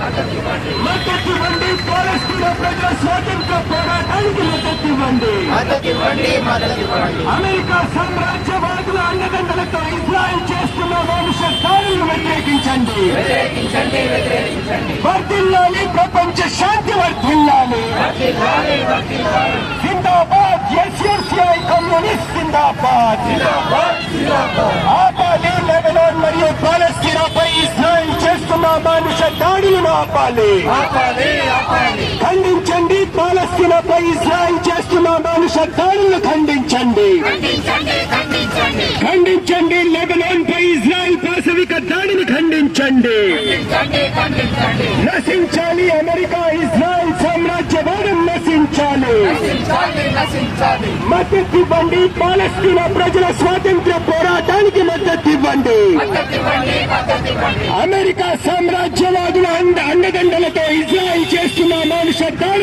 మద్దతివ్వండి. పాలస్తీనా ప్రజల స్వాతంత్ర పోరాటానికి మద్దతివ్వండి. అమెరికా సామ్రాజ్యవాదుల అండదండలతో ఇజ్రాయెల్ చేస్తున్న వంశధారులను వ్యతిరేకించండి. వర్ధిల్లాలి ప్రపంచ శాంతి, వర్ధిల్లాలి. జిందాబాద్ ఎస్యూసీఐ కమ్యూనిస్ట్ జిందాబాద్. ఆపాలి లెబనాన్ మరియు పాలస్తీనాపై ఇజ్రాయెల్ చేస్తున్న మానుష దాడులను ఆపాలి. ఖండించండి. పాలస్తీనాపై ఇజ్రాయెల్ చేస్తున్న మానుష దాడులను ఖండించండి. ఖండించండి. లెబనాన్ పై ఇజ్రాయెల్ పాశవిక దాడిని ఖండించండి. నశించాలి అమెరికా ఇజ్రాయెల్ సామ్రాజ్యవాదం, నశించాలి. మద్దతివ్వండి. పాలస్తీనా ప్రజల స్వాతంత్ర పోరాటానికి మద్దతివ్వండి. అమెరికా సామ్రాజ్యవాదుల అండదండలతో ఇజ్రాయెల్ చేస్తున్న మానుష దాడులను